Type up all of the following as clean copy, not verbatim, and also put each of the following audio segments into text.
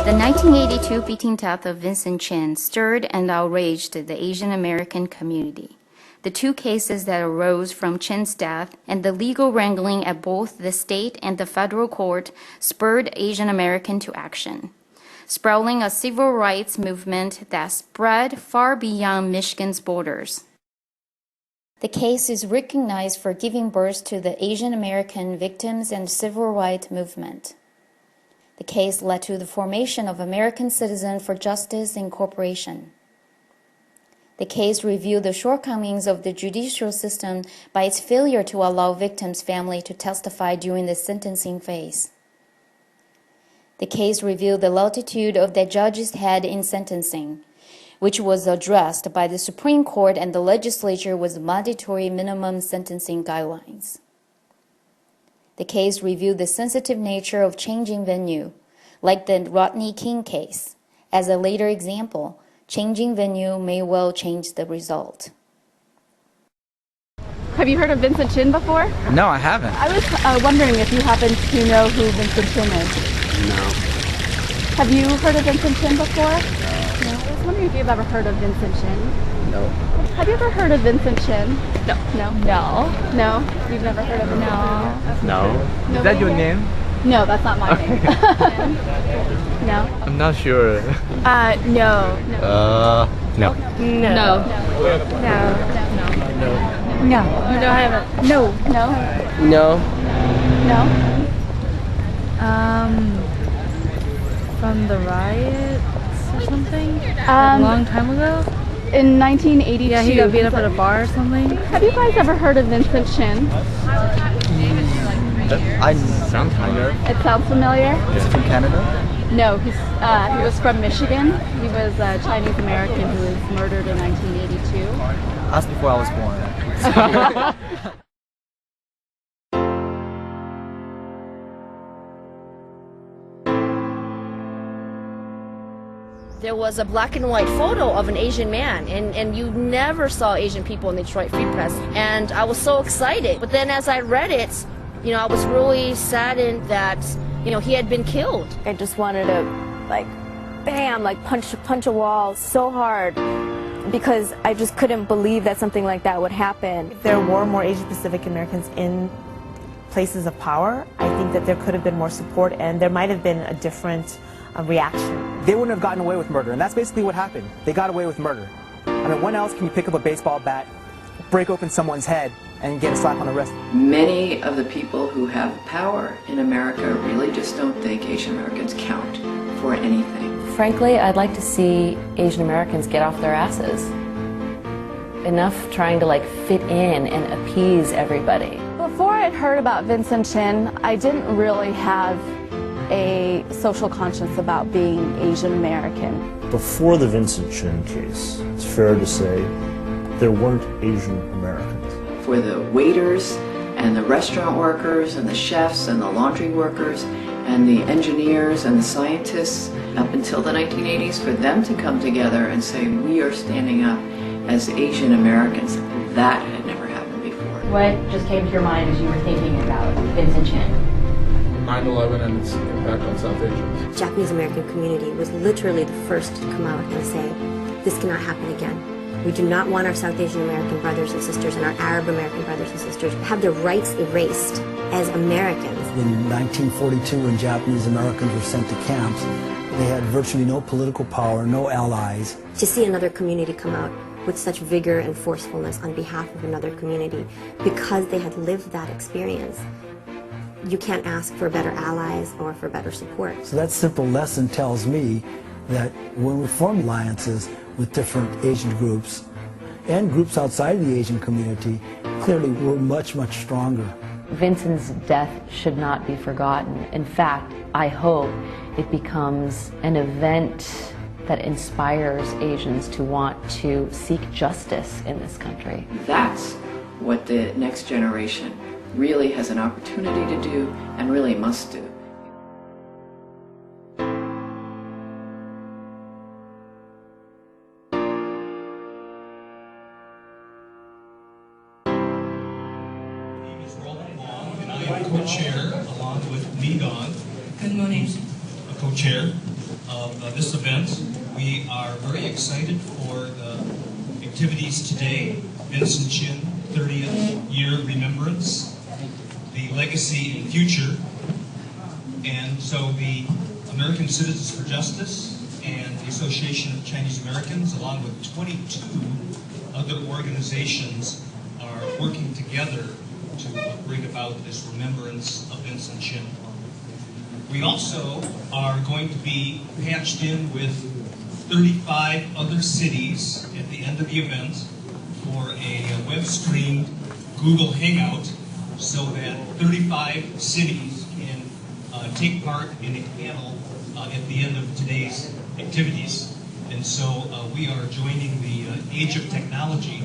The 1982 beating death of Vincent Chin stirred and outraged the Asian American community. The two cases that arose from Chin's death and the legal wrangling at both the state and the federal court spurred Asian Americans to action, sprouting a civil rights movement that spread far beyond Michigan's borders. The case is recognized for giving birth to the Asian American victims and civil rights movement. The case led to the formation of American Citizens for Justice Incorporation. The case revealed the shortcomings of the judicial system by its failure to allow victims' family to testify during the sentencing phase. The case revealed the latitude of the judge's head in sentencing, which was addressed by the Supreme Court and the legislature with mandatory minimum sentencing guidelines. The case revealed the sensitive nature of changing venue, like the Rodney King case. As a later example, changing venue may well change the result. Have you heard of Vincent Chin before? No, I haven't. I was wondering if you happen to know who Vincent Chin is. No. Have you heard of Vincent Chin before? No. I was wondering if you've ever heard of Vincent Chin. No. Have you ever heard of Vincent Chin? No. No? No. No? You've never heard of him? No. Is that your name? No, that's not my name. No? I'm not sure. No. No. No. No. No. No. No, I haven't. No. No? No. No? From the riots or something? A Um, long time ago? In 1982. Yeah, he got beat up at a bar or something? Have you guys ever heard of Vincent Chin? I sound kind of. It sounds familiar? Is he from Canada? No, he was from Michigan. He was a Chinese American who was murdered in 1982. That's before I was born. There was a black and white photo of an Asian man, and you never saw Asian people in the Detroit Free Press, and I was so excited. But then as I read it, you know, I was really saddened that, you know, he had been killed. I just wanted to, like, bam, like punch a wall so hard because I just couldn't believe that something like that would happen. If there were more Asian Pacific Americans in places of power, I think that there could have been more support and there might have been a different reaction. They wouldn't have gotten away with murder, and that's basically what happened. They got away with murder. I mean, when else can you pick up a baseball bat, break open someone's head, and get a slap on the wrist? Many of the people who have power in America really just don't think Asian Americans count for anything. Frankly, I'd like to see Asian Americans get off their asses. Enough trying to like fit in and appease everybody. Before I'd heard about Vincent Chin, I didn't really have a social conscience about being Asian American. Before the Vincent Chin case, it's fair to say there weren't Asian Americans. For the waiters and the restaurant workers and the chefs and the laundry workers and the engineers and the scientists up until the 1980s, for them to come together and say we are standing up as Asian Americans, that had never happened before. What just came to your mind as you were thinking about Vincent Chin? 9/11 and its impact on South Asians. The Japanese American community was literally the first to come out and say, this cannot happen again. We do not want our South Asian American brothers and sisters and our Arab American brothers and sisters to have their rights erased as Americans. In 1942, when Japanese Americans were sent to camps, they had virtually no political power, no allies. To see another community come out with such vigor and forcefulness on behalf of another community because they had lived that experience, you can't ask for better allies or for better support. So that simple lesson tells me that when we form alliances with different Asian groups and groups outside of the Asian community, clearly we're much, much stronger. Vincent's death should not be forgotten. In fact, I hope it becomes an event that inspires Asians to want to seek justice in this country. That's what the next generation really has an opportunity to do and really must do. Co-chair along with Megon. Good morning. Co-chair. of this event. We are very excited for the activities today, Vincent Chin 30th Year Remembrance, the legacy and future. And so the American Citizens for Justice and the Association of Chinese Americans, along with 22 other organizations, are working together to bring about this remembrance of Vincent Chin. We also are going to be patched in with 35 other cities at the end of the event for a web-streamed Google Hangout so that 35 cities can take part in a panel at the end of today's activities. And so we are joining the age of technology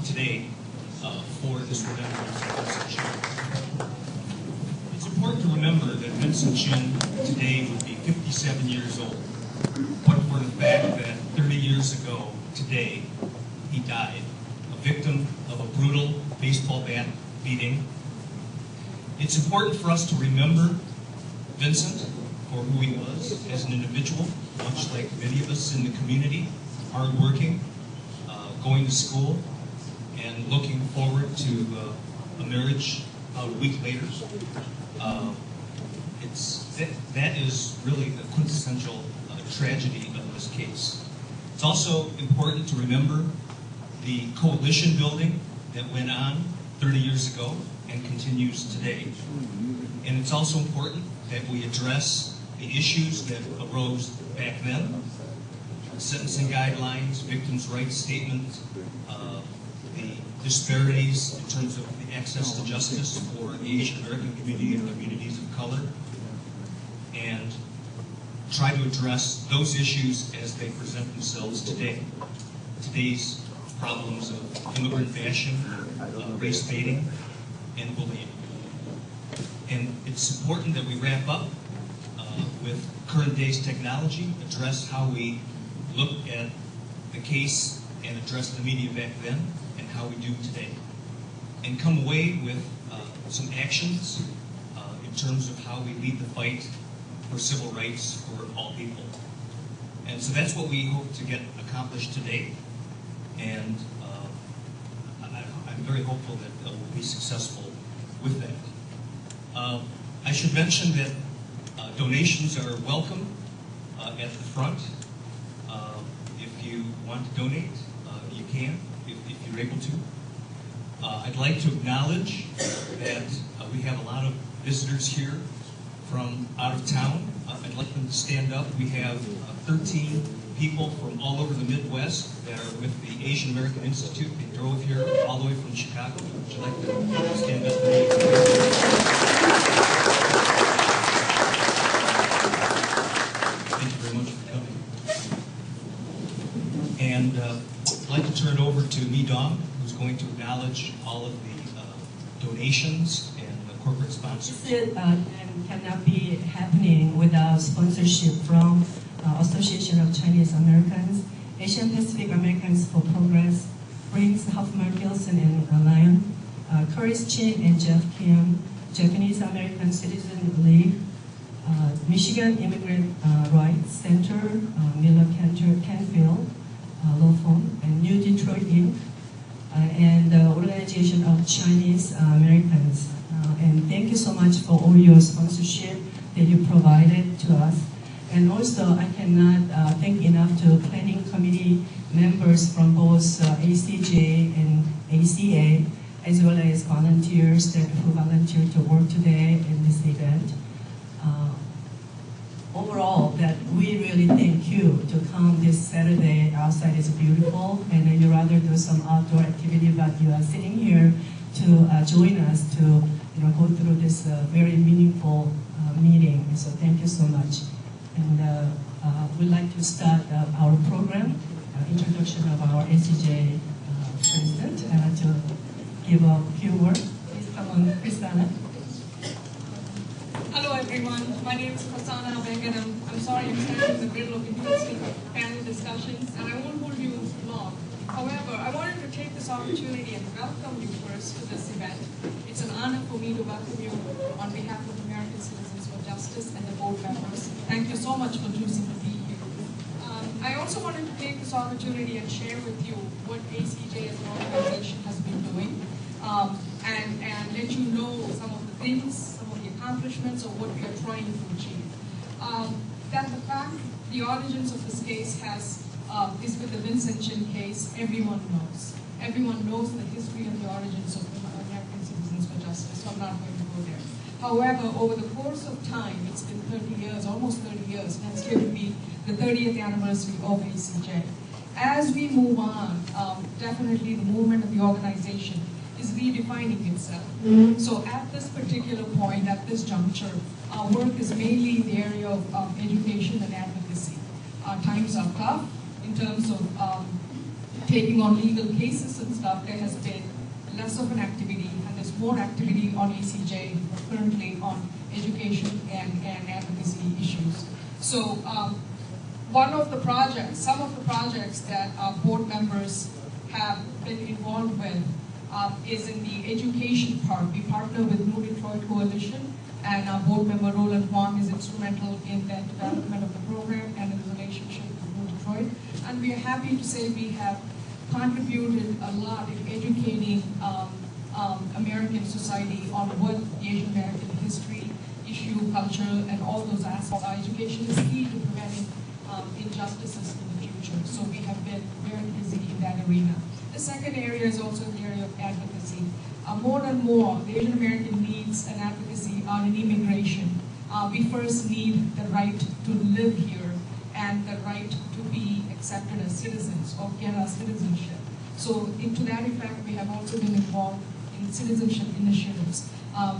today for this remembrance of Vincent Chin. It's important to remember that Vincent Chin today would be 57 years old, but for the fact that 30 years ago today he died, a victim of a brutal baseball bat beating. It's important for us to remember Vincent for who he was as an individual, much like many of us in the community, hardworking, going to school, and looking forward to a marriage about a week later. That is really the quintessential tragedy of this case. It's also important to remember the coalition building that went on 30 years ago and continues today. And it's also important that we address the issues that arose back then, sentencing guidelines, victims' rights statement, the disparities in terms of the access to justice for the Asian American community and communities of color, and try to address those issues as they present themselves today. Today's problems of immigrant bashing, race baiting, and bullying. And it's important that we wrap up with current day's technology, address how we look at the case and address the media back then and how we do today. And come away with some actions in terms of how we lead the fight for civil rights for all people. And so that's what we hope to get accomplished today. And I'm very hopeful that we'll be successful with that. I should mention that donations are welcome at the front. If you want to donate, you can, if you're able to. I'd like to acknowledge that we have a lot of visitors here from out of town. I'd like them to stand up. We have 13 people from all over the Midwest that are with the Asian American Institute. They drove here all the way from Chicago. Would you like to stand up? Thank you very much for coming. And I'd like to turn it over to Mi Dong, who's going to acknowledge all of the donations and the corporate sponsors. This cannot be happening without sponsorship from Association of Chinese Americans, Asian Pacific Americans for Progress, Briggs Hoffman Gilson and Lyon, Curtis Chin and Jeff Kim, Japanese American Citizen League, Michigan Immigrant Rights Center, Miller Canfield Law Firm, and New Detroit Inc., and the Organization of Chinese Americans. And thank you so much for all your sponsorship that you provided to us. And also, I cannot thank enough to planning committee members from both ACJ and ACA, as well as volunteers who volunteered to work today in this event. Overall, that we really thank you to come this Saturday. Outside is beautiful, and you rather do some outdoor activity, but you are sitting here to join us to go through this very meaningful meeting. So thank you so much. And we'd like to start our program, introduction of our ACJ president, to give a few words. Please come on, Chrisana. Hello everyone, my name is Prasanna Vengan. I'm sorry I'm standing in the middle of interesting panel discussions and I won't hold you long. However, I wanted to take this opportunity and welcome you first to this event. It's an honor for me to welcome you on behalf of American Citizens for Justice. Justice and the board members. Thank you so much for choosing to be here. I also wanted to take this opportunity and share with you what ACJ as an organization has been doing, and let you know some of the things, some of the accomplishments of what we are trying to achieve. That the fact the origins of this case is with the Vincent Chin case, everyone knows. Everyone knows the history and the origins of American Citizens for Justice, so I'm not going to go there. However, over the course of time, it's been 30 years, almost 30 years, next year will be the 30th anniversary of ACJ. As we move on, definitely the movement of the organization is redefining itself. So at this particular point, at this juncture, our work is mainly in the area of education and advocacy. Times are tough in terms of taking on legal cases and stuff. There has been less of an activity, and there's more activity on ACJ currently on education and advocacy issues. So one of the projects, some of the projects that our board members have been involved with is in the education part. We partner with New Detroit Coalition, and our board member Roland Wong is instrumental in the development of the program and the relationship with New Detroit. And we are happy to say we have contributed a lot in educating American society on what the Asian American history, issue, culture, and all those aspects. Our education is key to preventing injustices in the future. So we have been very busy in that arena. The second area is also the area of advocacy. More and more, the Asian American needs an advocacy on immigration. We first need the right to live here and the right to be accepted as citizens or get our citizenship. So to that effect, we have also been involved in citizenship initiatives.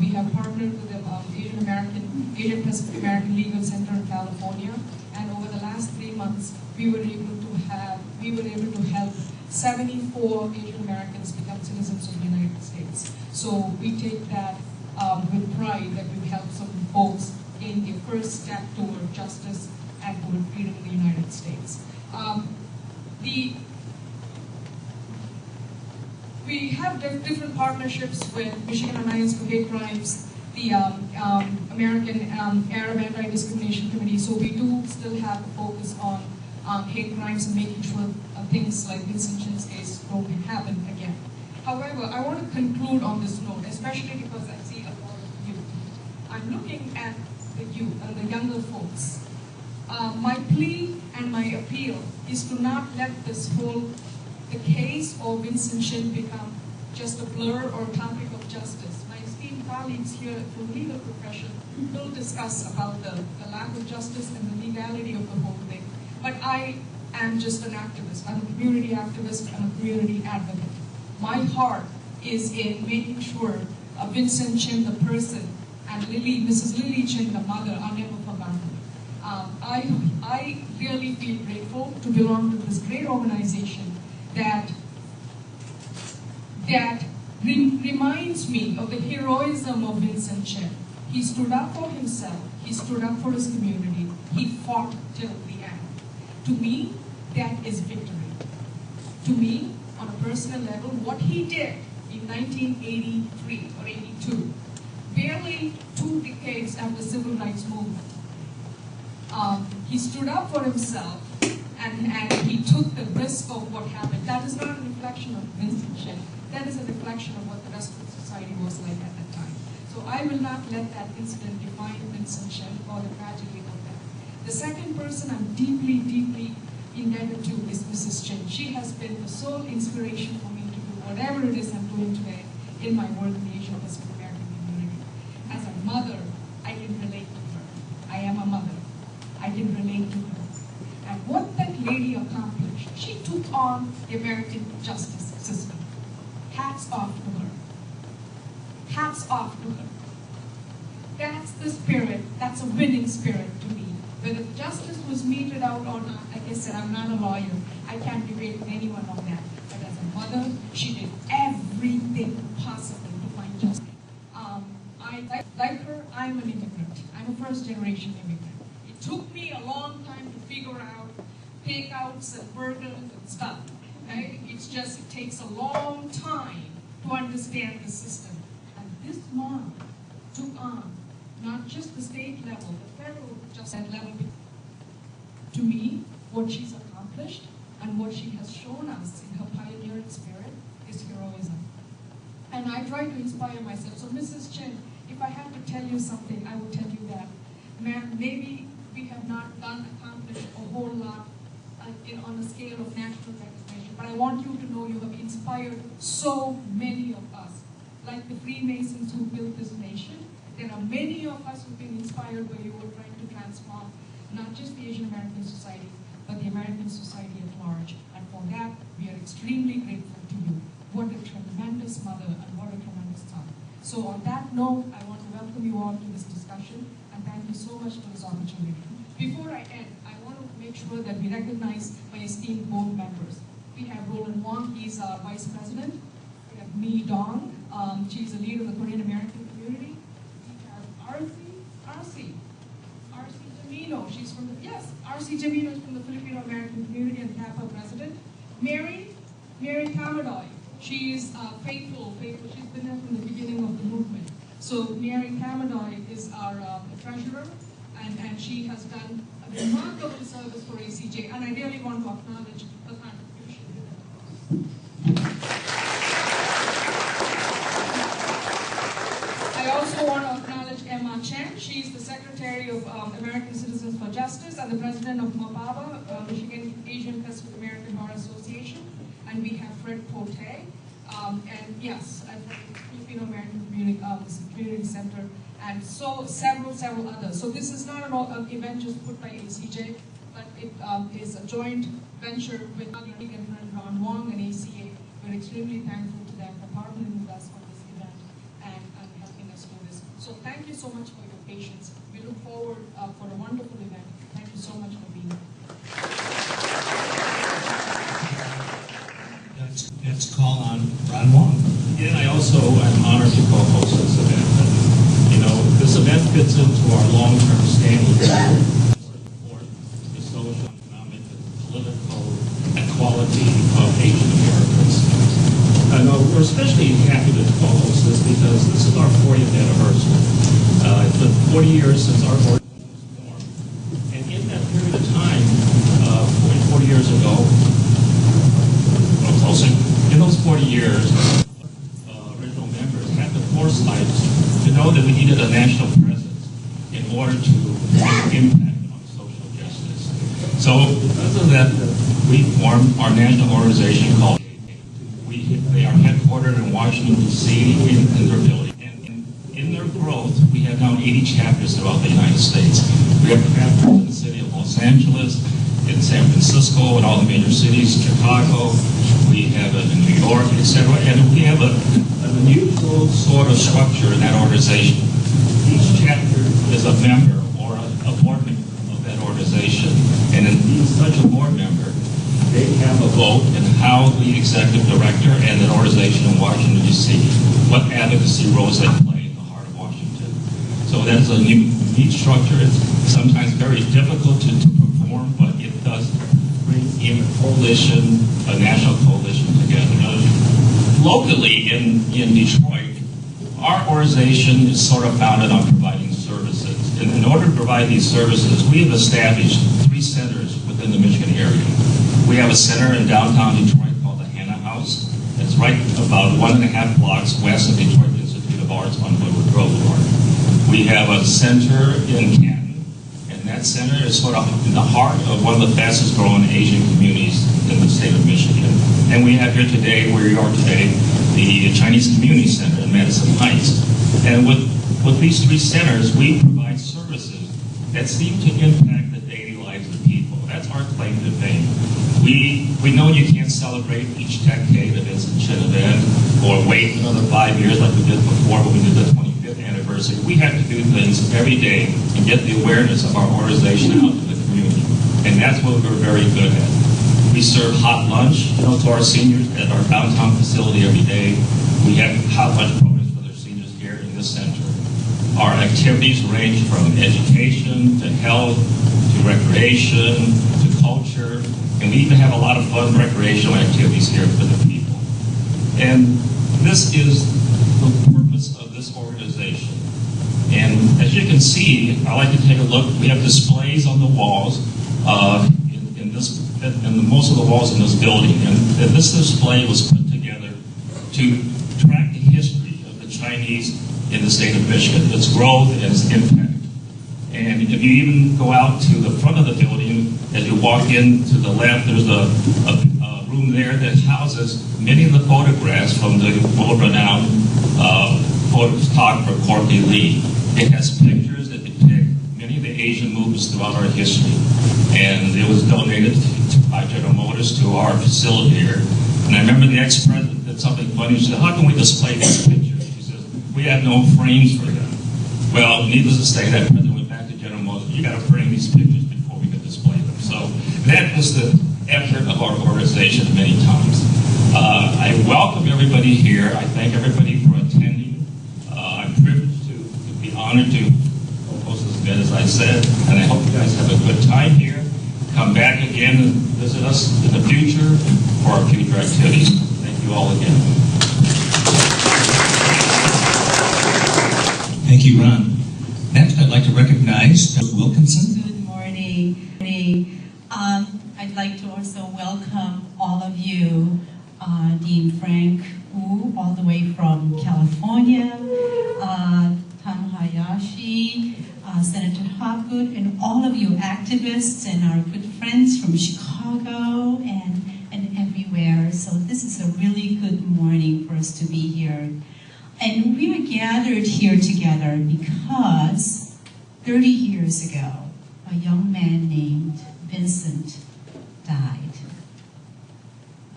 We have partnered with the Asian Pacific American Legal Center in California, and over the last 3 months, we were able to help 74 Asian Americans become citizens of the United States. So we take that with pride that we've helped some folks in their first step toward justice and toward freedom in the United States. We have different partnerships with Michigan Alliance for Hate Crimes, the American Arab Anti-Discrimination Committee, so we do still have a focus on hate crimes and making sure things like Vincent Chin's case don't happen again. However, I want to conclude on this note, especially because I see a lot of youth. I'm looking at the youth and the younger folks. My plea and my appeal is to not let the case of Vincent Chin become just a blur or a topic of justice. My esteemed colleagues here from the legal profession will discuss about the lack of justice and the legality of the whole thing. But I am just an activist. I'm a community activist. I'm a community advocate. My heart is in making sure Vincent Chin, the person, and Mrs. Lily Chin, the mother, are never forgotten. I really feel grateful to belong to this great organization that reminds me of the heroism of Vincent Chin. He stood up for himself. He stood up for his community. He fought till the end. To me, that is victory. To me, on a personal level, what he did in 1983 or 82, barely 2 decades after the Civil Rights Movement, he stood up for himself and he took the risk of what happened. That is not a reflection of Vincent Chin. That is a reflection of what the rest of the society was like at that time. So I will not let that incident define Vincent Chin or the tragedy of that. The second person I'm deeply, deeply indebted to is Mrs. Chin. She has been the sole inspiration for me to do whatever it is I'm doing today in my work in the Asian Pacific American community. As a mother, I can relate to her. I am a mother. I can relate to her. And what that lady accomplished, she took on the American justice system. Hats off to her. Hats off to her. That's the spirit, that's a winning spirit to me. Whether justice was meted out or not, like I said, I'm not a lawyer. I can't debate with anyone on that. But as a mother, she did everything possible to find justice. Like her, I'm an immigrant. I'm a first-generation immigrant. It took me a long time to figure out takeouts and burgers and stuff. Right? It takes a long time to understand the system. And this mom took on not just the state level, the federal justice level. To me, what she's accomplished and what she has shown us in her pioneering spirit is heroism. And I try to inspire myself. So Mrs. Chin, if I have to tell you something, I will tell you that, ma'am, maybe we have not accomplished a whole lot on the scale of national recognition, but I want you to know you have inspired so many of us, like the Freemasons who built this nation. There are many of us who've been inspired by you are trying to transform not just the Asian American society, but the American society at large. And for that, we are extremely grateful to you. What a tremendous mother and what a tremendous son. So on that note, I want to welcome you all to this discussion and thank you so much for this opportunity. Before I end, I want to make sure that we recognize my esteemed board members. We have Roland Wong, he's our vice president. We have Mi Dong, she's a leader of the Korean American community. We have RC Jamino, she's from the, RC Jamino is from the Filipino American community and CAPA president. Mary Kamadoy, she is faithful, she's been there from the beginning of the movement. So Mary Kamadoy is our treasurer, and she has done a remarkable service for ACJ, and I really want to acknowledge her contribution. I also want to acknowledge Emma Chen. She's the Secretary of American Citizens for Justice and the President of MAPABA, Michigan Asian Pacific American Bar Association. And we have Fred Pote, and yes, and the Filipino American Community Center, and so several others. So this is not an event just put by ACJ, but it is a joint venture with Ron Wong and ACA. We're extremely thankful to them for partnering with us on this event and helping us do this. So thank you so much for your patience. We look forward for a wonderful event. Thank you so much for being here. Let's call on Ron Wong. And I also am honored to co-host this event. And, you know, this event fits into our long-term standing to support the social, economic, and political equality of Asian Americans. And we're especially happy to co-host this because this is our 40th anniversary. It's been 40 years since our board was formed. And in that period of time, 40 years ago, in those 40 years, original members had the foresight to know that we needed a national presence in order to make an impact on social justice. So because of that, we formed our national organization called they are headquartered in Washington, D.C. in their building. And in their growth, we have now 80 chapters throughout the United States. We have chapters in the city of Los Angeles, in San Francisco, in all the major cities, Chicago, we have it in New York, etc. And we have an unusual sort of structure in that organization. Each chapter is a member or a board member of that organization. And in such a board member, they have a vote in how the executive director and an organization in Washington, D.C., what advocacy roles they play in the heart of Washington. So that's a neat structure. It's sometimes very difficult to perform, but it does bring in a coalition, a national coalition together. Locally in Detroit, our organization is sort of founded on providing services. And in order to provide these services, we have established 3 centers within the Michigan area. We have a center in downtown Detroit called the Hannah House. It's right about 1.5 blocks west of Detroit Institute of Arts on Woodward Boulevard. We have a center in Canton, and that center is sort of in the heart of one of the fastest growing Asian communities in the state of Michigan. And we have here today, where we are today, the Chinese Community Center in Madison Heights. And with these 3 centers, we provide services that seem to impact the daily lives of people. That's our claim to fame. We know you can't celebrate each decade of Vincent Chin event or wait another 5 years like we did before when we did the 25th anniversary. We have to do things every day and get the awareness of our organization out to the community. And that's what we're very good at. We serve hot lunch, to our seniors at our downtown facility every day. We have hot lunch programs for their seniors here in this center. Our activities range from education to health to recreation to culture, and we even have a lot of fun recreational activities here for the people. And this is the purpose of this organization. And as you can see, I like to take a look. We have displays on the walls in most of the walls in this building. And this display was put together to track the history of the Chinese in the state of Michigan, its growth and its impact. And if you even go out to the front of the building, as you walk in to the left, there's a room there that houses many of the photographs from the world-renowned photographer Courtney Lee. It has pictures that depict many of the Asian movements throughout our history. And it was donated by General Motors to our facility here. And I remember the ex-president did something funny. She said, how can we display these pictures? She says, we have no frames for them. Well, needless to say, that president went back to General Motors. You got to frame these pictures before we can display them. So that was the effort of our organization many times. I welcome everybody here. I thank everybody for attending. I'm privileged to be honored to host this event, as I said, and I hope you guys have a good time here. Come back again and visit us in the future for our future activities. Thank you all again. Thank you, Ron. Next, I'd like to recognize Doug Wilkinson. Good morning. I'd like to also welcome all of you, Dean Frank Wu, all the way from California, Tam Hayashi, Senator Hopgood, and all of you activists and our good friends from Chicago and everywhere. So this is a really good morning for us to be here. And we are gathered here together because 30 years ago, a young man named Vincent died.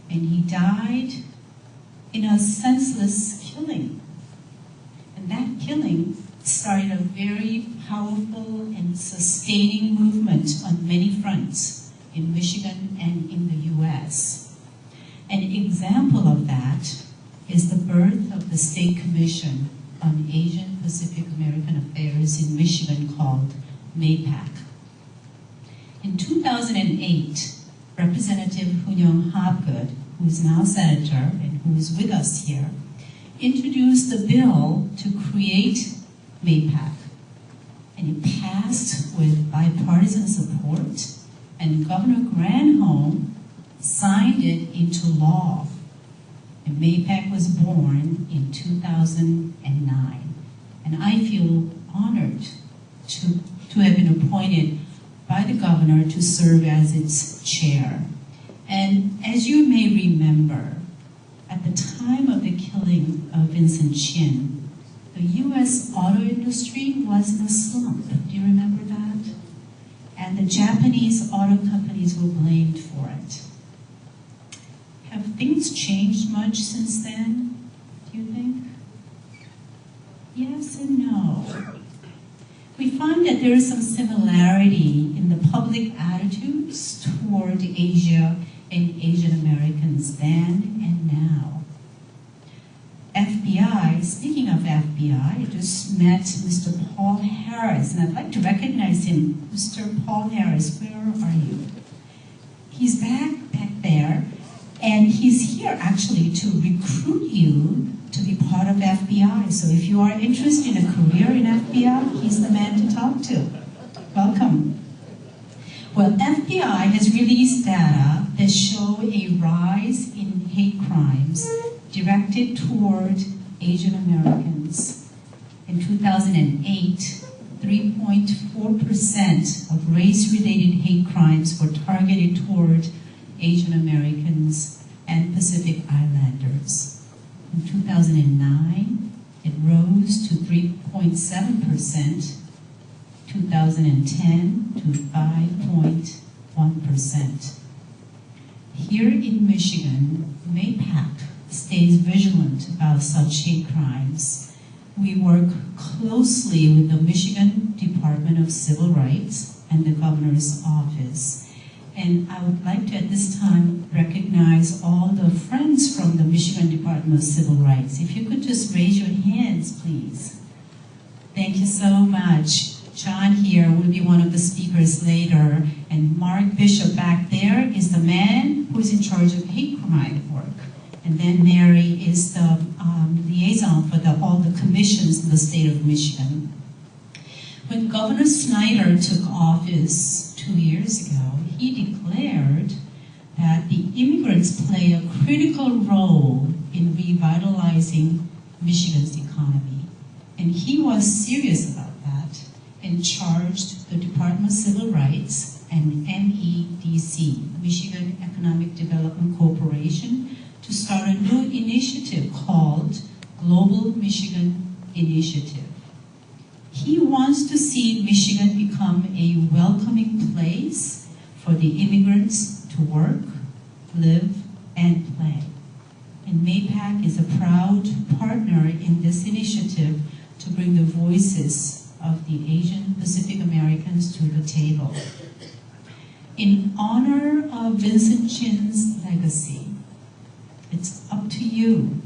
And he died in a senseless killing. And that killing started a very powerful and sustaining movement on many fronts in Michigan and in the U.S. An example of that is the birth of the State Commission on Asian Pacific American Affairs in Michigan called MAPAC. In 2008, Representative Hunyong Hopgood, who is now senator and who is with us here, introduced the bill to create MAPAC. And it passed with bipartisan support, and Governor Granholm signed it into law. And MAPAC was born in 2009. And I feel honored to have been appointed by the governor to serve as its chair. And as you may remember, at the time of the killing of Vincent Chin, the U.S. auto industry was in a slump. Do you remember that? And the Japanese auto companies were blamed for it. Have things changed much since then, do you think? Yes and no. We find that there is some similarity in the public attitudes toward Asia and Asian Americans then and now. FBI, speaking of FBI, I just met Mr. Paul Harris, and I'd like to recognize him. Mr. Paul Harris, where are you? He's back there, and he's here actually to recruit you to be part of FBI. So if you are interested in a career in FBI, he's the man to talk to. Welcome. Well, FBI has released data that show a rise in hate crimes directed toward Asian Americans. In 2008, 3.4% of race-related hate crimes were targeted toward Asian Americans and Pacific Islanders. In 2009, it rose to 3.7%, 2010 to 5.1%. Here in Michigan, MAPAC stays vigilant about such hate crimes. We work closely with the Michigan Department of Civil Rights and the Governor's Office. And I would like to, at this time, recognize all the friends from the Michigan Department of Civil Rights. If you could just raise your hands, please. Thank you so much. John here will be one of the speakers later, and Mark Bishop back there is the man who is in charge of hate crime work. And then Mary is the liaison for all the commissions in the state of Michigan. When Governor Snyder took office 2 years ago, he declared that the immigrants play a critical role in revitalizing Michigan's economy. And he was serious about that and charged the Department of Civil Rights and MEDC, Michigan Economic Development Corporation, to start a new initiative called Global Michigan Initiative. He wants to see Michigan become a welcoming place for the immigrants to work, live, and play. And MAPAC is a proud partner in this initiative to bring the voices of the Asian Pacific Americans to the table. In honor of Vincent Chin's legacy, it's up to you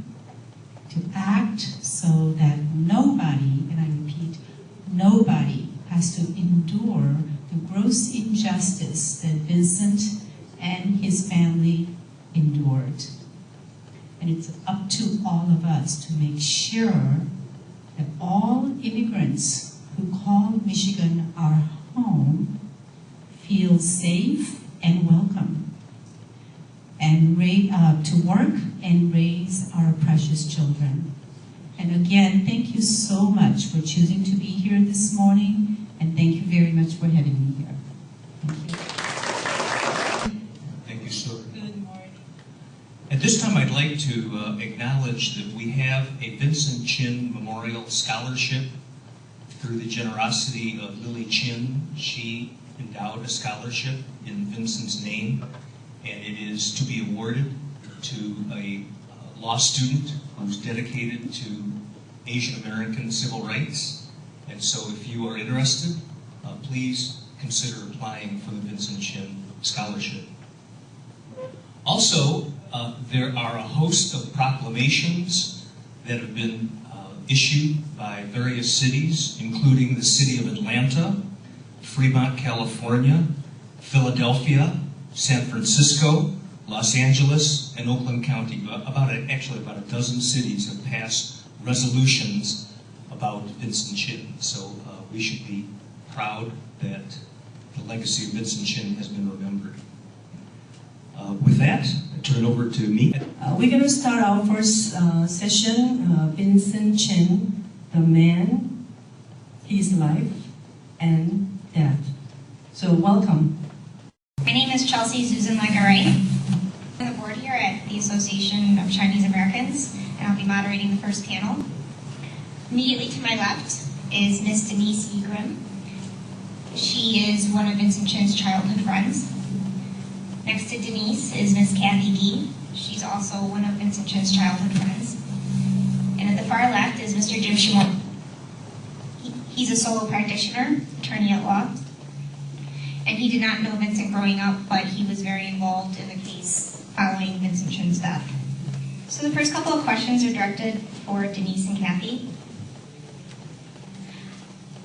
to act so that nobody, and I repeat, nobody has to endure the gross injustice that Vincent and his family endured. And it's up to all of us to make sure that all immigrants who call Michigan our home feel safe and welcome, and to work and raise our precious children. And again, thank you so much for choosing to be here this morning, and thank you very much for having me here. Thank you. Thank you, sir. Good morning. At this time, I'd like to acknowledge that we have a Vincent Chin Memorial Scholarship through the generosity of Lily Chin. She endowed a scholarship in Vincent's name, and it is to be awarded to a law student who's dedicated to Asian American civil rights. And so if you are interested, please consider applying for the Vincent Chin Scholarship. Also, there are a host of proclamations that have been issued by various cities, including the city of Atlanta, Fremont, California, Philadelphia, San Francisco, Los Angeles, and Oakland County. Actually about a dozen cities have passed resolutions about Vincent Chin. So we should be proud that the legacy of Vincent Chin has been remembered. With that, I turn it over to me. We're going to start our first session, Vincent Chin, the man, his life, and death. So welcome. My name is Chelsea Susan Lagaray. I'm on the board here at the Association of Chinese Americans, and I'll be moderating the first panel. Immediately to my left is Miss Denise Egrim. She is one of Vincent Chin's childhood friends. Next to Denise is Miss Kathy Gee. She's also one of Vincent Chin's childhood friends. And at the far left is Mr. Jim Shimon. He's a solo practitioner, attorney at law. And he did not know Vincent growing up, but he was very involved in the case following Vincent Chin's death. So the first couple of questions are directed for Denise and Kathy.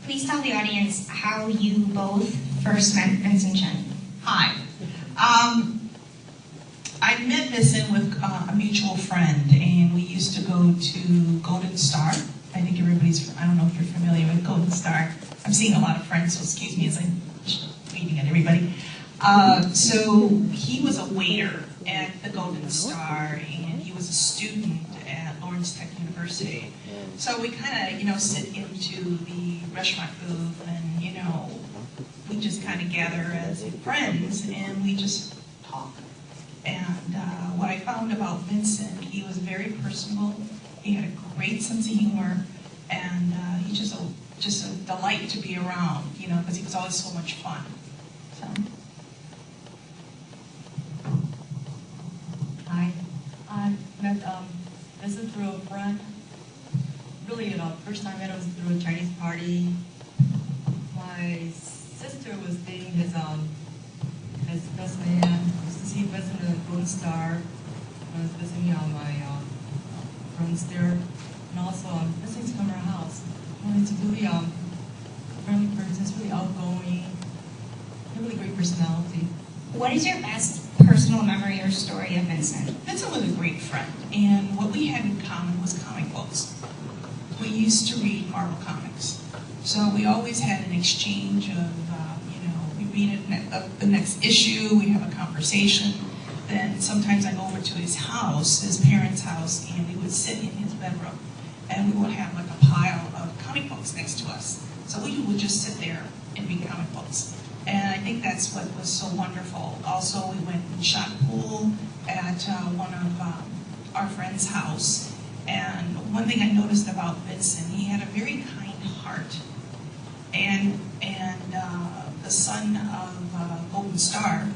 Please tell the audience how you both first met Vincent Chin. Hi. I met Vincent with a mutual friend, and we used to go to Golden Star. I think everybody's, I don't know if you're familiar with Golden Star. I'm seeing a lot of friends, so excuse me as I'm waving at everybody. So he was a waiter at the Golden Star, and he was a student at Lawrence Tech University. So we kind of, sit into the restaurant booth, and, we just kind of gather as friends, and we just talk. And what I found about Vincent, he was very personable. He had a great sense of humor, and he's just a delight to be around, because he was always so much fun. So. Hi, I met Vincent through a friend. Really, first time I met him was through a Chinese party. My sister was dating his best man. I used to see Vincent at the Golden Star. I was visiting my friends there, and also Vincent used to come to our house. He's a really friendly person. He's really outgoing. A really great personality. What is your best personal memory or story of Vincent? Vincent was a great friend, and what we had in common was comic books. We used to read Marvel comics. So we always had an exchange of, we read the next issue, we have a conversation. Then sometimes I go over to his house, his parents' house, and we would sit in his bedroom. And we would have like a pile of comic books next to us. So we would just sit there and read comic books. And I think that's what was so wonderful. Also, we went and shot pool at one of our friend's house. And one thing I noticed about Vincent, he had a very kind heart. And the son of Golden Star,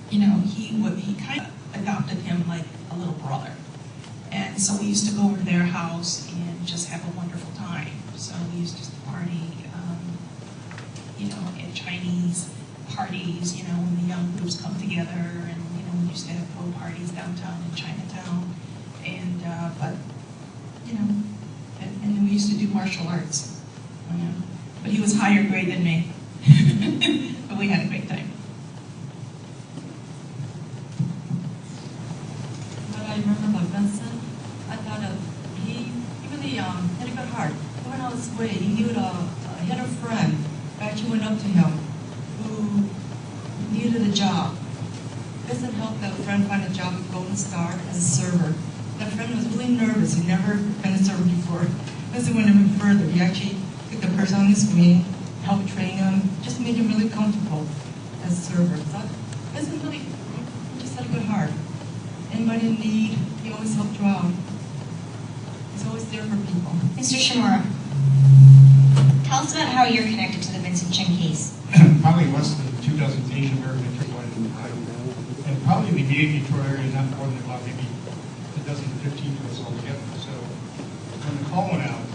he kind of adopted him like a little brother. And so we used to go over to their house and just have a wonderful time. So we used to party, at Chinese parties, when the young groups come together, and, we used to have pool parties downtown in Chinatown. And, and then we used to do martial arts. But he was higher grade than me. But we had a great time. What I remember about Vincent, I thought he really had a good heart. Even on his way, he had a friend who actually went up to him who needed a job. Vincent helped that friend find a job at Golden Star as a server. That friend was really nervous. He'd never been a server before. Vincent went even further. He actually took the person on the screen, helped train him, just made him really comfortable as a server. So Vincent really just had a good heart. Anybody in need, he always helped you out. He's always there for people. Mr. Shimura, tell us about how you're connected to the Vincent Chin case. Probably less than 2 dozen Asian American triple-white, and probably in the immediate Detroit area, not more than about maybe a dozen to 15 of us altogether. So when the call went out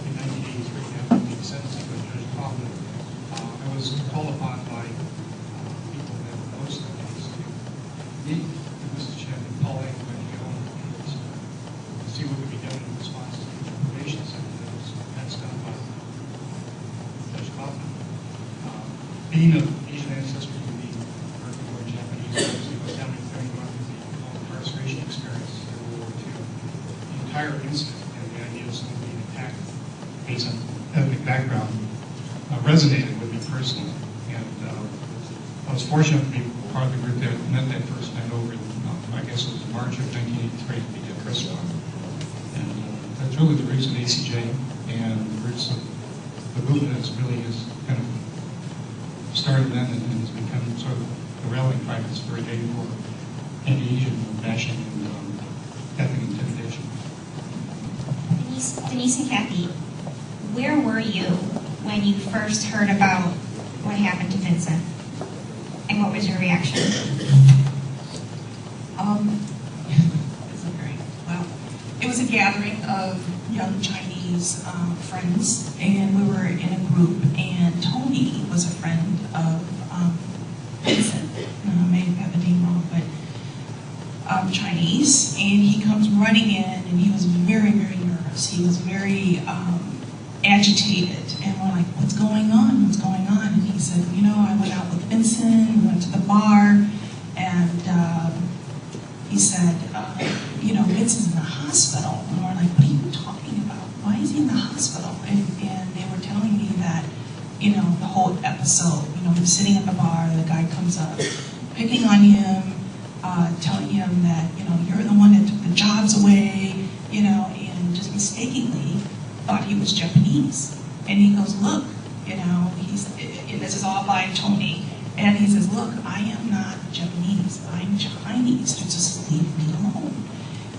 in 1983 after being sentenced by Judge Kaufman, I was called upon by people that were most of the case to meet with Mrs. Chen and Paul Ann when he owned to see what could be done in response to the probation sentence that was passed down by Judge Kaufman. Being of Asian ancestry to the American or Japanese, obviously was down in 31 with the incarceration experience in World War II. The entire incident and the idea of someone being attacked based on ethnic background resonated with me personally. And I was fortunate to be part of the group that met that first night over in, I guess it was March of 1983 to be at Crystal. And that's really the roots of ACJ and the roots of the movement is really has kind of started then and has become sort of a rallying cry this very day for anti-Asian bashing and ethnic intimidation. Denise and Kathy, where were you when you first heard about what happened to Vincent? And what was your reaction? It was a gathering of young Chinese friends, and we were in a group, and Tony was a friend of Vincent. I may have the name wrong, but Chinese, and he comes running in, and he was very, very nervous. He was very agitated, and we're like, what's going on? What's going on? And he said, I went out with Vincent, we went to the bar, and he said, Vincent's in the hospital. And we're like, what are you talking about? Why is he in the hospital? And they were telling me that, the whole episode, him sitting at the bar, the guy comes up, picking on him, telling him that, you're the one that took the jobs away, and just mistakenly thought he was Japanese. And he goes, look, this is all by Tony. And he says, look, I am not Japanese, I'm Chinese, so just leave me alone.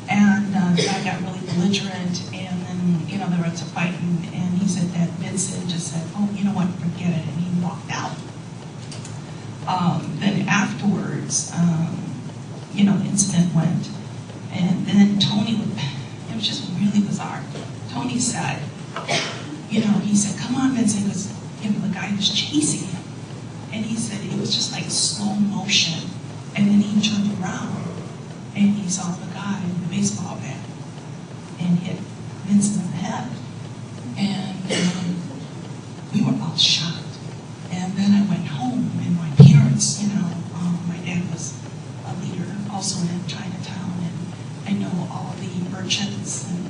And the guy got really belligerent, and then, there was a fight, and he said that Vincent just said, oh, you know what, forget it, and he walked out. Then afterwards, the incident went, and then Tony, it was just really bizarre. Tony said, he said, come on, Vincent, because the guy was chasing him. And he said it was just like slow motion. And then he turned around and he saw the guy with the baseball bat and hit Vincent in the head. And we were all shocked. And then I went home, and my parents, my dad was a leader also in Chinatown, and I know all the merchants, and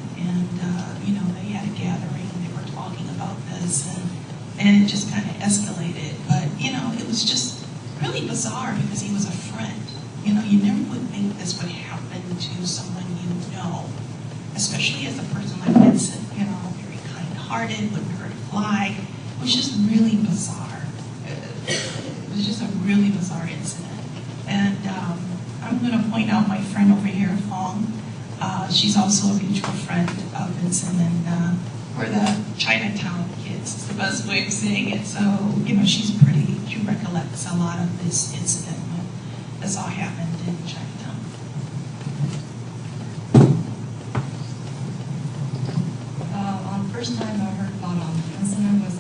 they had a gathering, they were talking. talking about this, and it just kind of escalated. But, you know, it was just really bizarre because he was a friend. You know, you never would think this would happen to someone you know, especially as a person like Vincent, you know, very kind-hearted, wouldn't hurt a fly. It was just really bizarre. It was just a really bizarre incident. And I'm going to point out my friend over here, Fong. She's also a mutual friend of Vincent, and we're the Chinatown kids. It's the best way of saying it. So, you know, she recollects a lot of this incident when this all happened in Chinatown. First time I heard about the incident was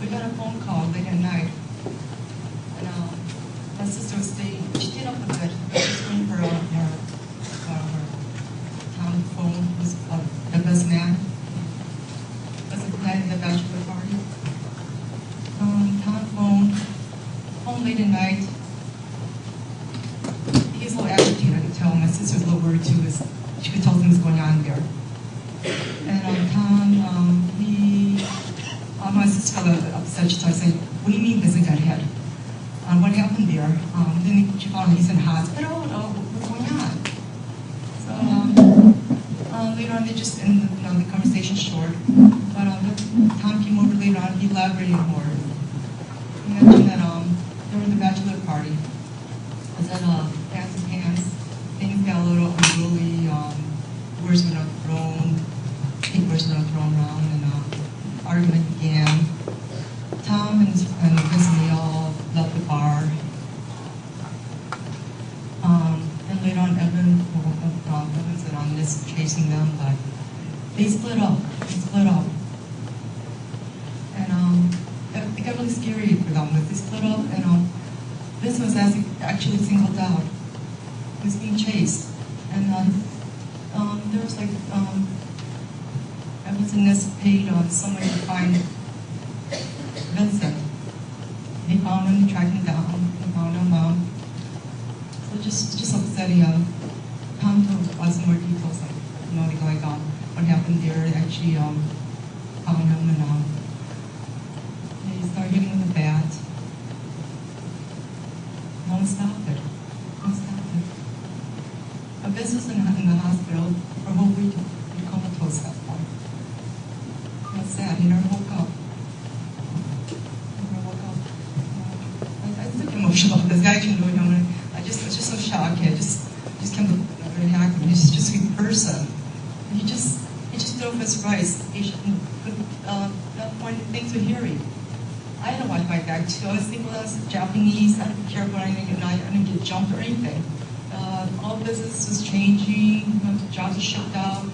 we got a phone call late at night, and my sister was she stayed up a bit. She was waiting for her town phone. It was the best man. It was the night of the bachelor party. Town phone, home late at night. He's a little agitated, I could tell. My sister's a little worried too. She could tell things going on there. And Tom, my sister got upset. She started saying, "What do you mean Vincent got hit? What happened there?" Then she found he's in the hospital. What's going on? So later on, they just ended the conversation short. But Tom came over later on. He elaborated more. He mentioned that during the bachelor party, was at Pants and Pants. Things got a little unruly. Words were not thrown. Papers were thrown around, and argument began. Tom and Vincent all left the bar. And later on, Evans and this chasing them, but they split up. And it got really scary for them. They split up, and Vince was actually singled out. He was being chased, and there was like Evans and Ness paid someone to find Vincent. They found him, they tracked him down, they found him. So just upsetting. Tom told us some more details, like what happened there. They actually found him, and they started hitting him with a bat. No one stopped it. Vince was in the hospital for a whole week. He comatose at that point. That's sad. He never woke up. I was like emotional about this guy. I was just so shocked. I just came to react. He's just a sweet person. And he just did off his rights. Things with hearing. I had to watch my back too. I was thinking, well, I was Japanese. I didn't care about anything, and I didn't get jumped or anything. All business was changing. Jobs were shipped out.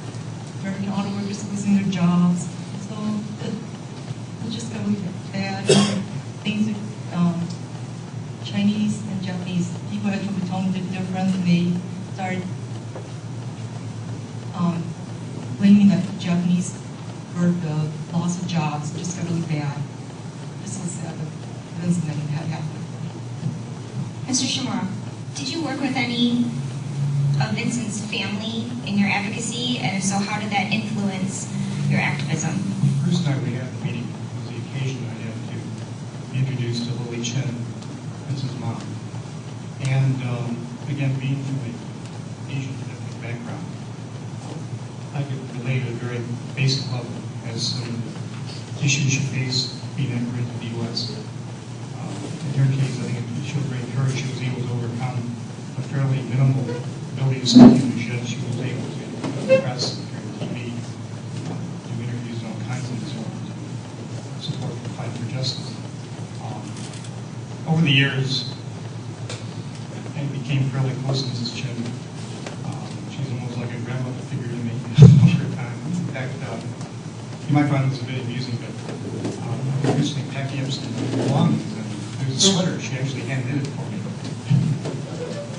American auto workers losing their jobs. So it just got really bad. Things, Chinese and Japanese people had trouble telling the difference, and they started blaming the Japanese for the loss of jobs. It just got really bad. This was sad. The incident had happened. Mr. Shimura, did you work with any of Vincent's family in your advocacy, and if so, how did that influence your activism? The first time we had the meeting was the occasion I had to be introduced to Lily Chen, Vincent's mom. And again, being from an Asian ethnic background, I could relate at a very basic level as some of the issues she faced being entered into the U.S. In her case, I think it showed great courage. She was able to overcome a fairly minimal ability to speak English, yet she was able to press through TV, do interviews and all kinds of things to support the fight for justice. Over the years, I became fairly close to Mrs. Chen. She's almost like a grandmother figure to me over time. In fact, you might find this a bit amusing, but I was recently packing up some belongings, and there's a sweater. She actually hand knitted for me.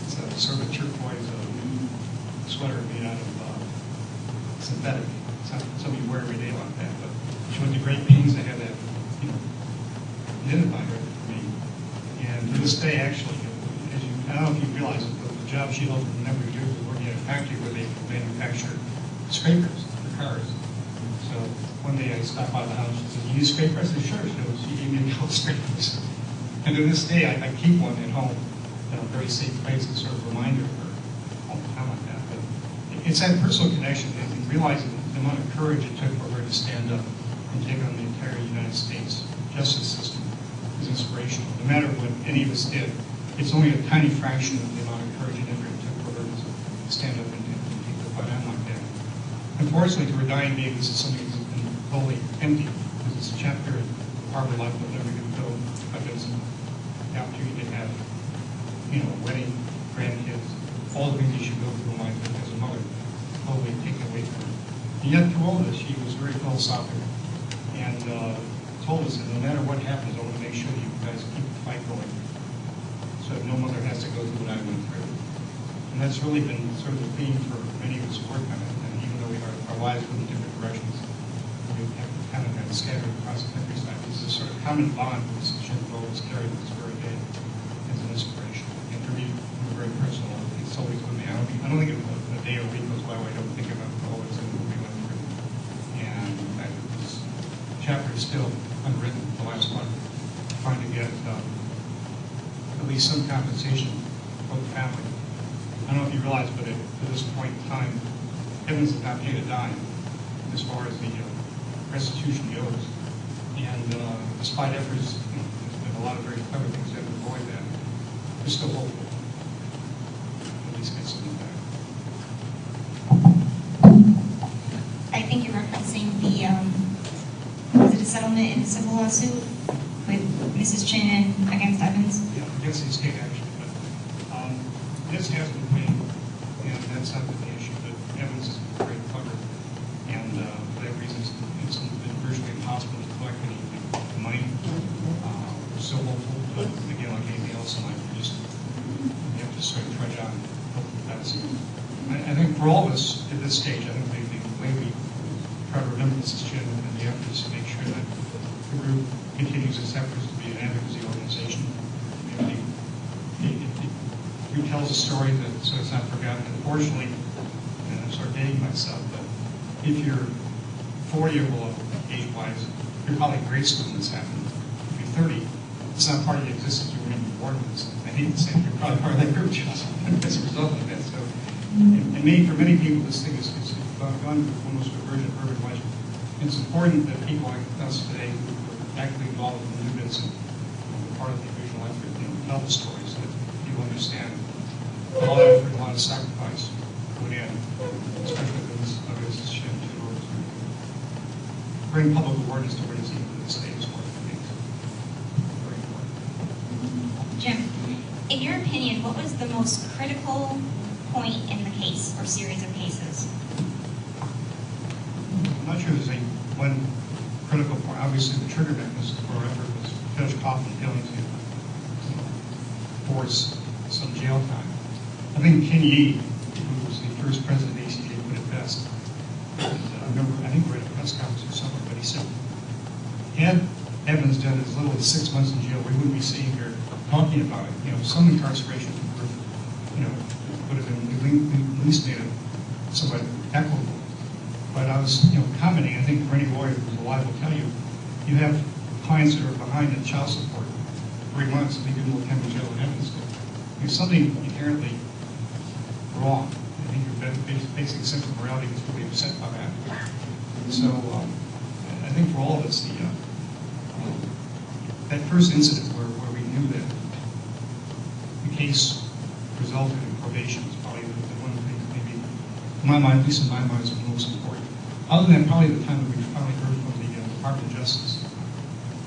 It's a sort of a turquoise sweater made out of synthetic. It's not something you wear every day like that, but she went to great pains to have that, knitted by her for me. And to this day, actually, I don't know if you realize it, but the job she held for a number of years was working at a factory where they manufacture scrapers for cars. So one day I stopped by the house, she said, "You use scraper?" I said, "Sure." She gave me a couple scrapers. And to this day, I keep one at home in a very safe place as sort of a reminder of her all the time like that. But it's that personal connection and realizing the amount of courage it took for her to stand up and take on the entire United States justice system is inspirational. No matter what any of us did, it's only a tiny fraction of the amount of courage and effort it took for her to stand up and take the fight on like that. Unfortunately, to her dying day, this is something that's been totally empty. This is a chapter in Harvard life that never going to go. I've been some opportunity to have, wedding, grandkids, all the things you should go through in life as a mother, totally taken away from her. And yet, through all this, she was very philosophical and told us that no matter what happens, I want to make sure that you guys keep the fight going, so that no mother has to go through what I went through. And that's really been sort of the theme for many of us who work on it. And even though our lives go in different directions, we have kind of been scattered across the countryside. This is a sort of common bond that this ship always carried this very day as an inspiration. And for me, very personal, it's always with me. I don't think a day or week goes by where I don't think about all that's in what we went through. And this chapter is still unwritten, the last one, trying to get at least some compensation for the family. I don't know if you realize, but at this point in time, Evans has not paid a dime as far as the restitution goes. And despite efforts, there's been a lot of very clever things that avoid that. We're still hopeful. At least get something back. I think you're referencing was it a settlement in a civil lawsuit with Mrs. Chin against Evans? Yeah, against the state actually. But this has been paid, and that's not been the issue. But Evans is very clever, and for that reason, it's been virtually impossible to collect any money. We're still hopeful, but again, like anything else in life, we have to sort of trudge on. I think for all of us at this stage, I think the way we try to remember Mrs. Chin and the efforts to make sure that the group continues its efforts to be an advocacy organization. It retells a story so it's not forgotten. Unfortunately, and I'm sort of dating myself, but if you're 40 or below, age-wise, you're probably in grade school when this happened. If you're 30, it's not part of the existence you were even born with this. I hate to say it, you're probably part of that group just as a result of that. So, for many people, this thing is gone almost to a version of urban legend. It's important that people like us today who are actively involved in the movements and part of the original effort, tell the stories so that people understand a lot of effort, a lot of sacrifice went in, especially with this shit in order to bring public awareness to what is even in the state as far as things. Very important. Jim, in your opinion, what was the most critical point in the case or series of cases? I'm not sure there's one critical point. Obviously, the trigger mechanism for our effort was Judge Kaufman failing to force some jail time. I think Ken Yee, who was the first president of ACJ, put it best. And, I think we were at a press conference or somewhere, but he said, had Evans done as little as 6 months in jail, we wouldn't be sitting here talking about it. Some incarceration would have been at least made it somewhat equitable. But I was, commenting, I think for any lawyer who's alive will tell you, you have clients that are behind in child support 3 months, and they do more time in jail than Evans did. There's something inherently wrong. I think your basic sense of morality was really upset by that. So I think for all of us, that first incident where we knew that the case resulted in probation was probably the one thing that maybe, in my mind, at least in my mind, is the most important. Other than probably the time that we finally heard from the Department of Justice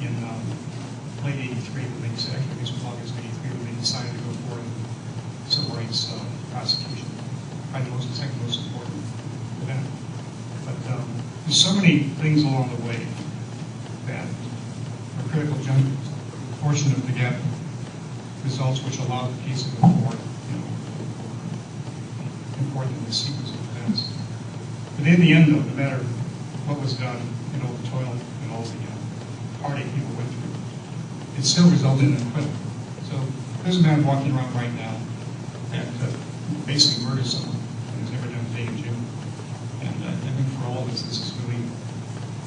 in late '83, when they said, actually this was August '83, when they decided to go forward with civil rights prosecution. Probably the second most important event. But there's so many things along the way that are critical junctures. A portion of the gap results which allow the case to go forward, important in the sequence of events. But in the end, though, no matter what was done, all the toil and all the heartache people went through, it still resulted in an acquittal. So there's a man walking around right now that basically murdered someone and has never done a day in jail. And I think for all relevance, this is really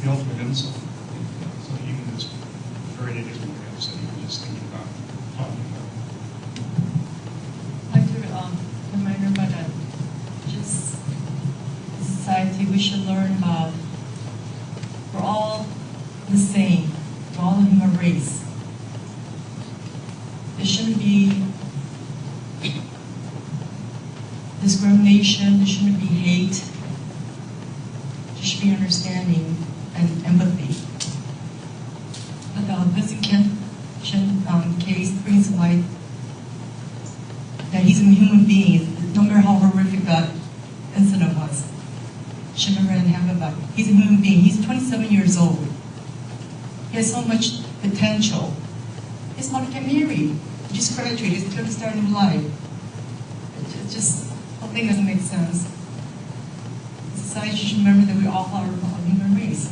the ultimate insult. So even this very negative way of saying, you're just thinking about talking about. I'd like to remind everybody that just society, we should learn about we're all the same. We're all the human race. There shouldn't be discrimination, there shouldn't be hate. There should be understanding and empathy. But the Vincent Chin case brings to light that he's a human being, no matter how horrific that incident was. Should never happen, but he's a human being. He's 27 years old. He has so much potential. He's about to get married. He just graduated. He's going to start a new life. It just, the whole thing doesn't make sense. Society should remember that we all are a human race.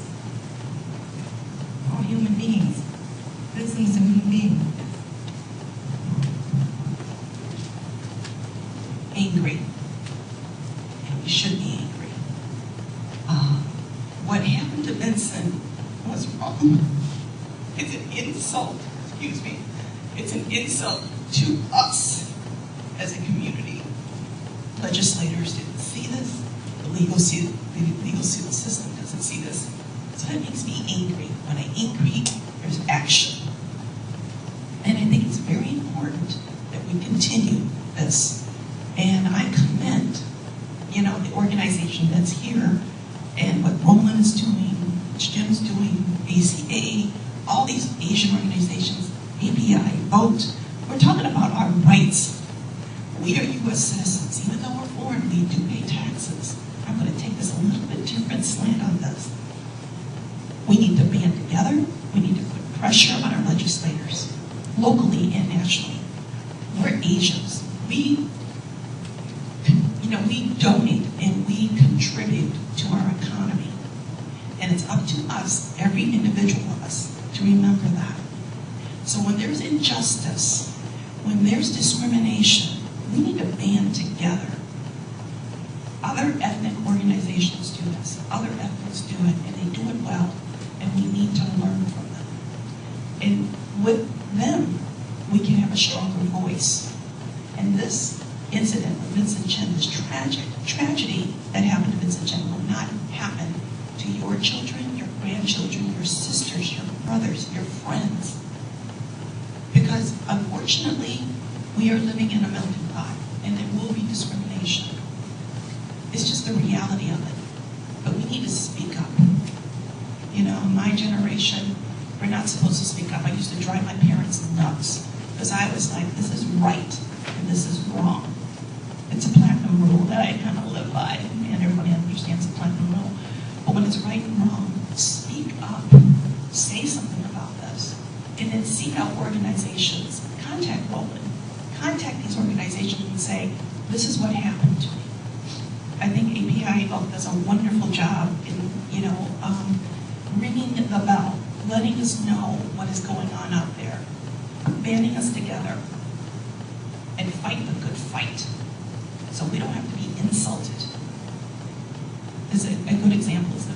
We're all human beings. Vincent is a human being. Angry. And we should be angry. What happened to Vincent was wrong. It's an insult, excuse me. It's an insult to us as a community. Legislators didn't see this. The legal system doesn't see this. So that makes me angry. When I angry, there's action. And I think it's very important that we continue this. And I commend, the organization that's here and what Roland is doing, what Jim's doing, ACA, all these Asian organizations, API, VOTE. We're talking about our rights. We are U.S. citizens. Even though we're foreign, we do pay taxes. I'm going to take this a little bit different slant on this. We need to band together. We need to put pressure on our legislators, locally and nationally. We're Asians. We donate and we contribute to our economy. And it's up to us, every individual of us, to remember that. So when there's injustice, when there's discrimination, we need to band together. Other ethnic organizations do this. Other ethnics do it, and they do it well. And we need to learn from them. And with them, we can have a stronger voice. And this incident with Vincent Chin, this tragedy that happened to Vincent Chin will not happen to your children, your grandchildren, your sisters, your brothers, your friends. Because unfortunately, we are living in a melting pot, and there will be discrimination. It's just the reality of it. But we need to speak up. My generation, we're not supposed to speak up. I used to drive my parents nuts because I was like, this is right and this is wrong. It's a platinum rule that I kind of live by, and everybody understands the platinum rule. But when it's right and wrong, speak up. Say something about this. And then seek out organizations. Contact Roland. Contact these organizations and say, this is what happened to me. I think API does a wonderful job in, ringing the bell, letting us know what is going on out there, banding us together, and fight the good fight. So we don't have to be insulted. There's a good example is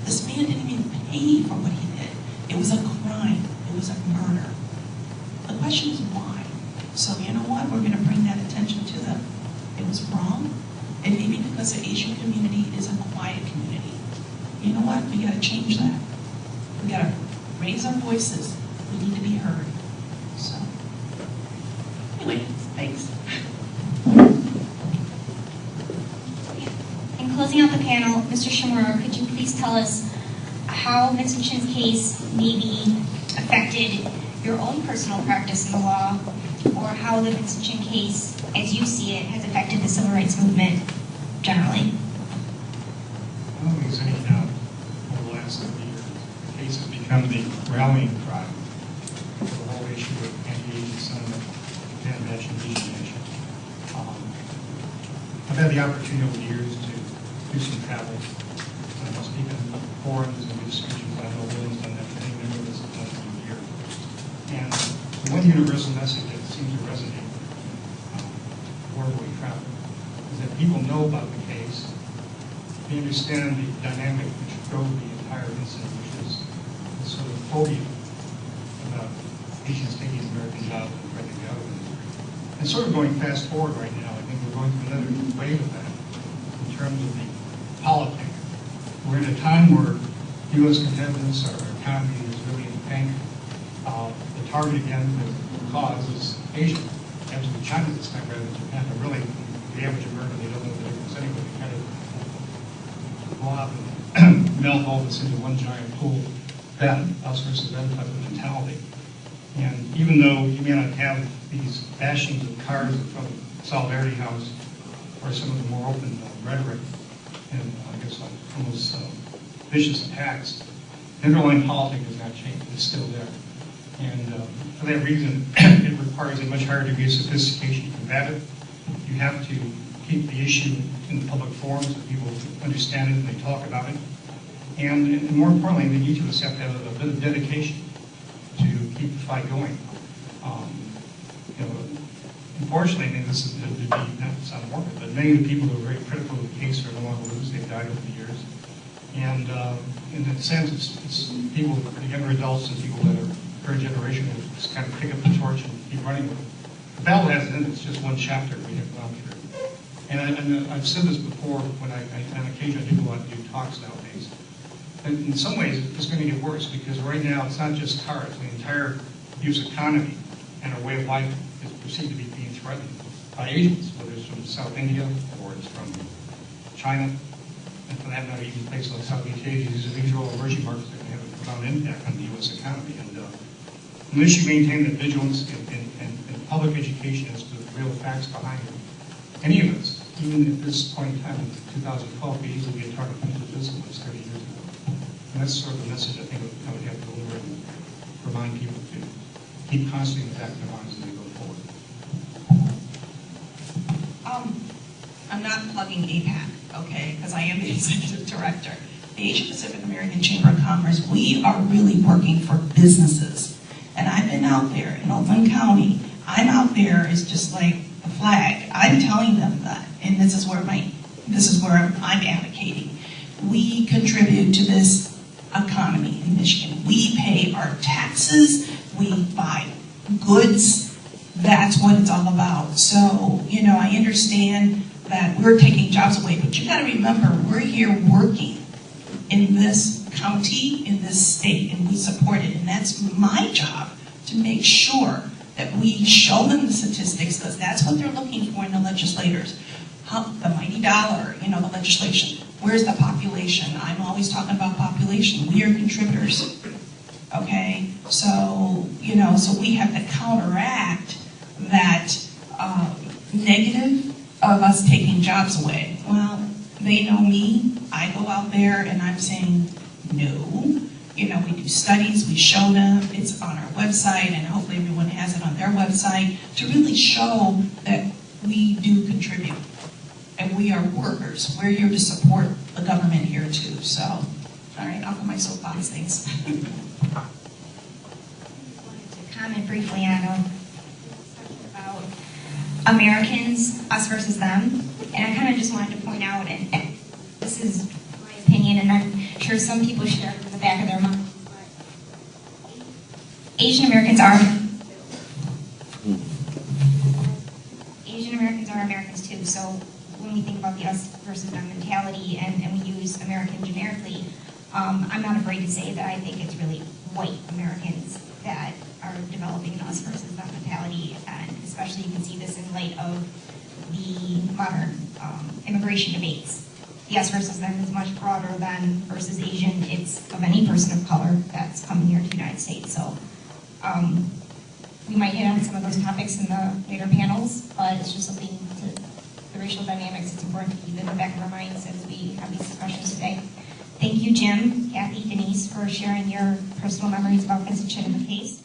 this man didn't even pay for what he did. It was a crime. It was a murder. The question is why? So you know what? We're going to bring that attention to them. It was wrong. And maybe because the Asian community is a quiet community. You know what? We got to change that. We got to raise our voices. We need to be heard. So, anyway, thanks. In closing out the panel, Mr. Shimura, could you please tell us how Vincent Chin's case maybe affected your own personal practice in the law, or how the Vincent Chin case, as you see it, has affected the civil rights movement generally? I don't think there's any doubt over the last 30 years, the case has become the rallying cry for the whole issue of anti-Asian sentiment and Asian nation. I've had the opportunity over the years to do some travel. I'll speak in forums and do speeches. I know Will's done that for any member of this country in a year. And the one universal message that seems to resonate wherever we travel is that people know about the case. they understand the dynamic which drove the entire incident, which is the sort of phobia about Asians taking American jobs and threatening the other industry. And sort of going fast forward right now, I think we're going through another wave of that in terms of the politics. We're in a time where U.S. competitiveness, our economy is really in the tank. The target again, the cause is Asia, absolutely China this time rather than Japan. But really, the average American, they don't know the difference anyway. They kind of go out and melt all this into one giant pool, them, us versus them type of mentality. And even though you may not have these bashings of cars from Solidarity House or some of the more open rhetoric and I guess almost vicious attacks, the underlying politics has not changed. It's still there. And for that reason, it requires a much higher degree of sophistication to combat it. You have to keep the issue in the public forums so people understand it and they talk about it. And more importantly, each of us have to have a bit of dedication to keep the fight going. Unfortunately, I mean, this is not sound morbid, but many of the people who are very critical of the case are no longer with us. They've died over the years. And in that sense, it's people, the younger adults and people that are current generation who just kind of pick up the torch and keep running with it. The battle hasn't ended. It's just one chapter we have gone through. And I've said this before when on occasion I do go out and do talks nowadays. And in some ways, it's going to get worse because right now it's not just cars. The entire U.S. economy and our way of life is perceived to be being threatened by Asians, whether it's from South India or it's from China, and for that matter, even places like Southeast Asia. These are all emerging markets that can have a profound impact on the U.S. economy. And unless you maintain that vigilance and public education as to the real facts behind it, any of us, even at this point in time, in 2012, we easily be a target for this was 30 years ago. And that's sort of the message I think I would have to deliver and remind people to keep constantly in the back of their minds as they go forward. I'm not plugging APAC, okay, because I am the executive director. The Asia Pacific American Chamber of Commerce, we are really working for businesses. And I've been out there in Oakland County. I'm out there as just like a flag. I'm telling them that, and this is where I'm advocating. We contribute to this economy in Michigan. We pay our taxes. We buy goods. That's what it's all about. So, I understand that we're taking jobs away, but you got to remember, we're here working in this county, in this state, and we support it. And that's my job to make sure that we show them the statistics, because that's what they're looking for in the legislators. The mighty dollar, the legislation. Where's the population? I'm always talking about population. We are contributors. Okay? So, so we have to counteract that negative of us taking jobs away. Well, they know me. I go out there and I'm saying, no. We do studies, we show them, it's on our website, and hopefully everyone has it on their website, to really show that we do contribute. And we are workers. We're here to support the government here too. So, all right, off of my soapbox, thanks. Comment briefly on about Americans, us versus them. And I kind of just wanted to point out, and this is my opinion, and I'm sure some people share it in the back of their mind, Asian Americans are Americans too. So when we think about the us versus them mentality and we use American generically, I'm not afraid to say that I think it's really white Americans that are developing an us versus them mentality, and especially you can see this in light of the modern immigration debates. The us versus them is much broader than versus Asian. It's of any person of color that's coming here to the United States. So we might hit on some of those topics in the later panels, but it's just something to the racial dynamics. It's important to keep in the back of our minds as we have these discussions today. Thank you, Jim, Kathy, Denise, for sharing your personal memories about Vincent Chin and the case.